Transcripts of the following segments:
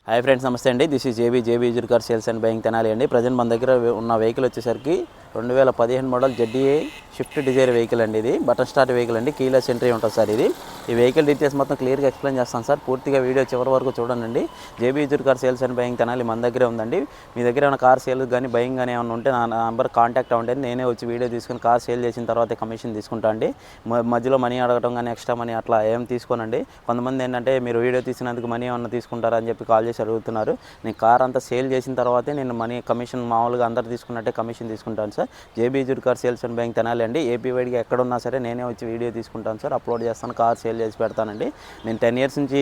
Hi friends, నమస్తే అండి. This is JB used car sales and buying Tenali అండి. Present మన దగ్గర ఉన్న వెహికల్ వచ్చేసరికి 2015 model ZDA Swift Dzire vehicle అండి. ఇది బటన్ స్టార్ట్ వెహికల్ అండి. కీలెస్ ఎంట్రీ ఉంటుంది సార్. ఈ వెహికల్ డీటెయిల్స్ మొత్తం క్లియర్గా ఎక్స్ప్లెయిన్ చేస్తాను సార్. పూర్తిగా వీడియో చివరి వరకు చూడండి. JB used car sales and buying Tenali మన దగ్గరే ఉందండి. మీ దగ్గర ఏమైనా కార్ సేల్ కానీ బయింగ్ కానీ ఏమైనా ఉంటే నా నెంబర్ కాంటాక్ట్ అవ్వండి. నేనే వచ్చి వీడియో తీసుకుని కార్ సేల్ చేసిన తర్వాత కమిషన్ తీసుకుంటా అండి. మధ్యలో మనీ అడగటం కానీ ఎక్స్ట్రా మనీ అట్లా ఏం తీసుకోనండి. కొంతమంది ఏంటంటే మీరు వీడియో తీసినందుకు మనీ ఏమన్నా తీసుకుంటారా అని చెప్పి కాల్ చేసి అడుగుతున్నారు. నేను కార్ అంతా సేల్ చేసిన తర్వాతే నేను మనీ కమిషన్ మామూలుగా అందరు తీసుకున్నట్టే కమిషన్ తీసుకుంటాను sir. JB used car sales and buying Tenali అండి. ఏపీ వైడ్గా ఎక్కడున్నా సరే నేనే వచ్చి వీడియో తీసుకుంటాను సార్. అప్లోడ్ చేస్తాను, కార్ సేల్ చేసి పెడతానండి. నేను 10 years నుంచి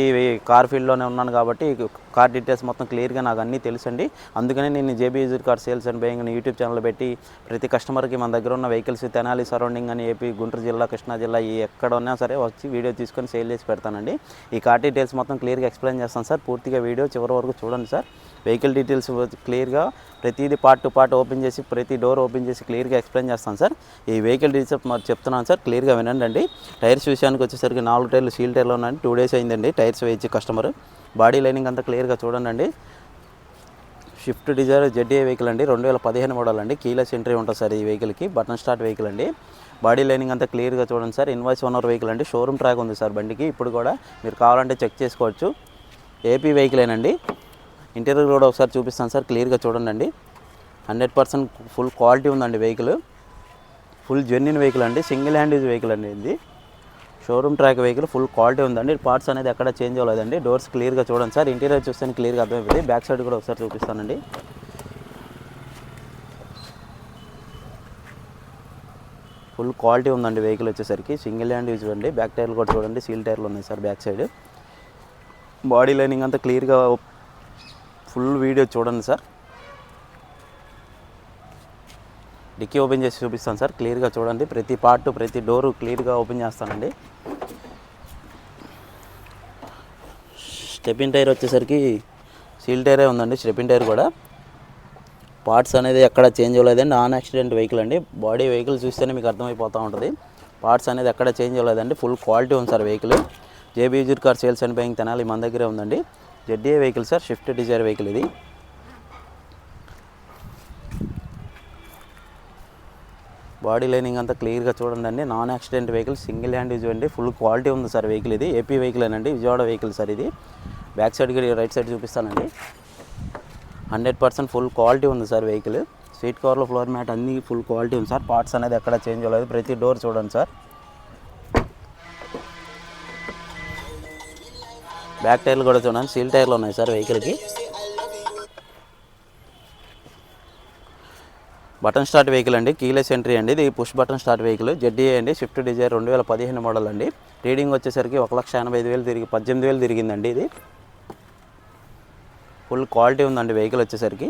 కార్ ఫీల్డ్లోనే ఉన్నాను కాబట్టి కార్ డీటెయిల్స్ మొత్తం క్లియర్గా నాకు అన్నీ తెలుసండి. అందుకని నేను JB used car sales and buying YouTube channel పెట్టి ప్రతి కస్టమర్కి మన దగ్గర ఉన్న వెహికల్స్ తెనాలి సరౌండింగ్ అని ఏపీ గుంటూరు జిల్లా, కృష్ణా జిల్లా ఎక్కడ ఉన్నా సరే వచ్చి వీడియో తీసుకొని సేల్ చేసి పెడతానండి. ఈ కార్ డీటెయిల్స్ మొత్తం క్లియర్గా ఎక్స్ప్లెయిన్ చేస్తాను సార్. పూర్తిగా వీడియో చివరి వరకు చూడండి సార్. వెహికల్ డీటెయిల్స్ క్లియర్గా ప్రతిదీ పార్ట్ టు పార్ట్ ఓపెన్ చేసి ప్రతి డోర్ ఓపెన్ చేసి క్లియర్గా ఎక్స్ప్లెయిన్ చేస్తాను సార్. ఈ వెహికల్ డీటెయిల్స్ మరి చెప్తున్నాను సార్, క్లియర్గా వినండి. టైర్స్ విషయానికి వచ్చేసరికి 4 టైర్లు సీల్ టైర్లు ఉన్నాయండి. 2 days అయిందండి టైర్స్ వేయించి కస్టమర్. బాడీ లైనింగ్ అంతా క్లియర్గా చూడండి. షిఫ్ట్ డిజైర్ జెడ్డీఏ వెహికల్ అండి. 2015 మోడల్ అండి. కీలెస్ ఎంట్రీ ఉంటుంది సార్ ఈ వెహికల్కి. బటన్ స్టార్ట్ వెహికల్ అండి. బాడీ లైనింగ్ అంతా క్లియర్గా చూడండి సార్. ఇన్వాయిస్ ఓనర్ వెహికల్ అండి. షోరూమ్ ట్రాక్ ఉంది సార్ బండికి. ఇప్పుడు కూడా మీరు కావాలంటే చెక్ చేసుకోవచ్చు. ఏపీ వెహికలేనండి. ఇంటీరియర్ కూడా ఒకసారి చూపిస్తాను సార్, క్లియర్గా చూడండి. 100% ఫుల్ క్వాలిటీ ఉందండి వెహికల్. ఫుల్ జెన్యున్ వెహికల్ అండి. సింగిల్ హ్యాండ్ యూజ్ వెహికల్ అండి. ఇది showroom track vehicle. Full quality ఉందండి. పార్ట్స్ అనేది ఎక్కడ చేంజ్ అవ్వలేదండి. డోర్స్ క్లియర్గా చూడండి సార్. ఇంటీరియర్ చూస్తే క్లియర్గా అర్థమైపోయింది. బ్యాక్ సైడ్ కూడా ఒకసారి చూపిస్తానండి. ఫుల్ క్వాలిటీ ఉందండి వెహికల్ వచ్చేసరికి. సింగిల్ హ్యాండ్ యూజ్ అండి. బ్యాక్ టైర్లు కూడా చూడండి, సీల్ టైర్లు ఉన్నాయి sir back side. Body lining అంతా క్లియర్గా ఫుల్ వీడియో చూడండి సార్. డిక్కీ ఓపెన్ చేసి చూపిస్తాను సార్, క్లియర్గా చూడండి. ప్రతి పార్ట్ ప్రతి డోరు క్లియర్గా ఓపెన్ చేస్తానండి. స్టెపిన్ టైర్ వచ్చేసరికి సీల్ టైరే ఉందండి. స్టెపిన్ టైర్ కూడా పార్ట్స్ అనేది ఎక్కడ చేంజ్ అవ్వలేదండి. నాన్ యాక్సిడెంట్ వెహికల్ అండి. బాడీ వెహికల్ చూస్తేనే మీకు అర్థమైపోతూ ఉంటుంది. పార్ట్స్ అనేది ఎక్కడ చేంజ్ అవ్వలేదండి. ఫుల్ క్వాలిటీ ఉంది sir vehicle. JB used car sales and buying Tenali మన దగ్గరే ఉందండి. ZDA vehicle sir. Swift Dzire vehicle ఇది. బాడీ లైనింగ్ అంతా క్లియర్గా చూడండి. Non accident vehicle, single hand use అండి. ఫుల్ క్వాలిటీ ఉంది సార్ వెహికల్. ఇది ఏపీ వెహికల్ అండి. విజయవాడ వెహికల్ సార్ ఇది. బ్యాక్ సైడ్కి రైట్ సైడ్ చూపిస్తానండి. 100% ఫుల్ క్వాలిటీ ఉంది సార్ వెహికల్. సీట్ కవర్లో ఫ్లోర్ మ్యాట్ అన్నీ ఫుల్ క్వాలిటీ ఉంది సార్. పార్ట్స్ అనేది ఎక్కడ చేంజ్ అవ్వలేదు. ప్రతి డోర్ చూడండి సార్. బ్యాక్ టైర్లు కూడా చూడండి, సీల్ టైర్లు ఉన్నాయి సార్ వెహికల్కి. బటన్ స్టార్ట్ వెహికల్ అండి. కీలెస్ ఎంట్రీ అండి. ఇది push button start vehicle. ZDA అండి. షిఫ్ట్ డిజైర్ 2015 మోడల్ అండి. రీడింగ్ వచ్చేసరికి 1,85,000 18,000 తిరిగిందండి. ఇది ఫుల్ క్వాలిటీ ఉందండి వెహికల్ వచ్చేసరికి.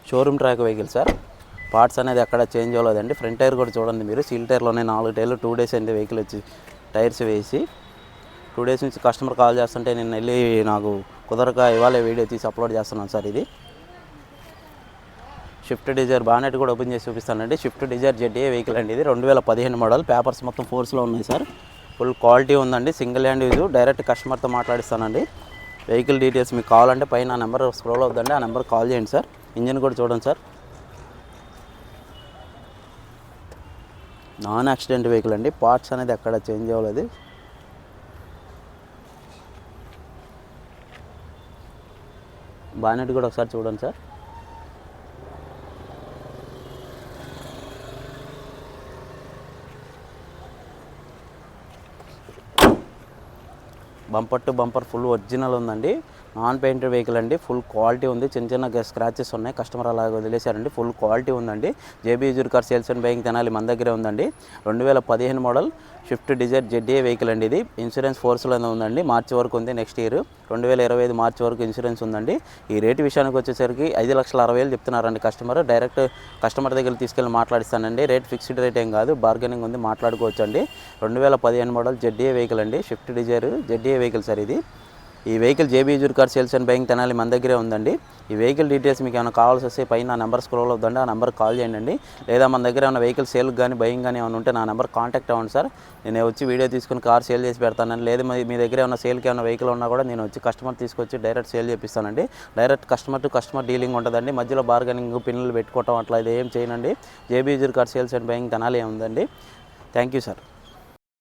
Showroom track vehicle sir. Parts అనేది ఎక్కడ చేంజ్ అవ్వలేదండి. ఫ్రంట్ టైర్ కూడా చూడండి మీరు. సీల్ టైర్లోనే 4 టైర్లు. 2 days అయింది వెహికల్ వచ్చి టైర్స్ వేసి. 2 days నుంచి కస్టమర్ కాల్ చేస్తుంటే నేను వెళ్ళి నాకు కుదరక ఇవాళ వీడియో తీసి అప్లోడ్ చేస్తున్నాను సార్. ఇది షిఫ్ట్ డిజైర్. బానెట్ కూడా ఓపెన్ చేసి చూపిస్తానండి. షిఫ్ట్ డిజైర్ జెడ్డీఏ వెహికల్ అండి. ఇది 2015 మోడల్. పేపర్స్ మొత్తం ఫోర్స్లో ఉన్నాయి సార్. ఫుల్ క్వాలిటీ ఉందండి. Single hand use. డైరెక్ట్ కస్టమర్తో మాట్లాడిస్తానండి. వెహికల్ డీటెయిల్స్ మీకు కావాలంటే పైన నెంబర్ స్క్రోల్ అవుతుందండి. ఆ నెంబర్ కాల్ చేయండి సార్. ఇంజిన్ కూడా చూడండి సార్. నాన్ యాక్సిడెంట్ వెహికల్ అండి. పార్ట్స్ అనేది ఎక్కడ చేంజ్ అవ్వలేదు. బానెట్ కూడా ఒకసారి చూడండి sir. Bumper to bumper full original ఉందండి. నాన్ పెయింటెడ్ వెహికల్ అండి. ఫుల్ క్వాలిటీ ఉంది. చిన్న స్క్రాచెస్ ఉన్నాయి. కస్టమర్ అలాగే వదిలేశారండి. ఫుల్ క్వాలిటీ ఉందండి. JB used car sales and buying Tenali మన దగ్గరే ఉందండి. 2015 model Swift Dzire ZDA vehicle అండి. ఇది ఇన్సూరెన్స్ ఫోర్స్లోనే ఉందండి. మార్చి వరకు ఉంది. నెక్స్ట్ ఇయర్ 2025 మార్చి వరకు ఇన్సూరెన్స్ ఉందండి. ఈ రేటు విషయానికి వచ్చేసరికి 5,60,000 చెప్తున్నారండి కస్టమర్. డైరెక్ట్ కస్టమర్ దగ్గర తీసుకెళ్ళి మాట్లాడిస్తానండి. రేట్ ఫిక్స్డ్ రేట్ ఏం కాదు, బార్గెనింగ్ ఉంది, మాట్లాడుకోవచ్చు అండి. 2015 మోడల్ జెడ్డీఏ వెహికల్ అండి. Swift Dzire ZDA vehicle sir ఇది. ఈ vehicle JB used car sales and buying Tenali మన దగ్గరే ఉందండి. ఈ వెహికల్ డీటెయిల్స్ మీకు ఏమైనా కావాల్సి వస్తే పైన నెంబర్ స్క్రోల్ అవుతుందండి, ఆ నెంబర్కి కాల్ చేయండి. లేదా మన దగ్గర ఏమైనా వెహికల్ సేల్ కానీ బయింగ్ కానీ ఏమైనా ఉంటే నా నెంబర్ కాంటాక్ట్ అవ్వండి సార్. నేను వచ్చి వీడియో తీసుకుని కార్ సేల్ చేసి పెడతానండి. లేదా మీ దగ్గర ఏమైనా సేల్కి ఏమైనా వెహికల్ ఉన్నా కూడా నేను వచ్చి కస్టమర్ తీసుకొచ్చి డైరెక్ట్ సేల్ చేపిస్తానండి. Direct customer to customer dealing ఉంటుందండి. మధ్యలో బార్గెనింగ్ పిన్నులు పెట్టుకోవటం అట్లా ఇది ఏం చేయనండి. JB used car sales and buying Tenali ఉందండి. Thank you sir.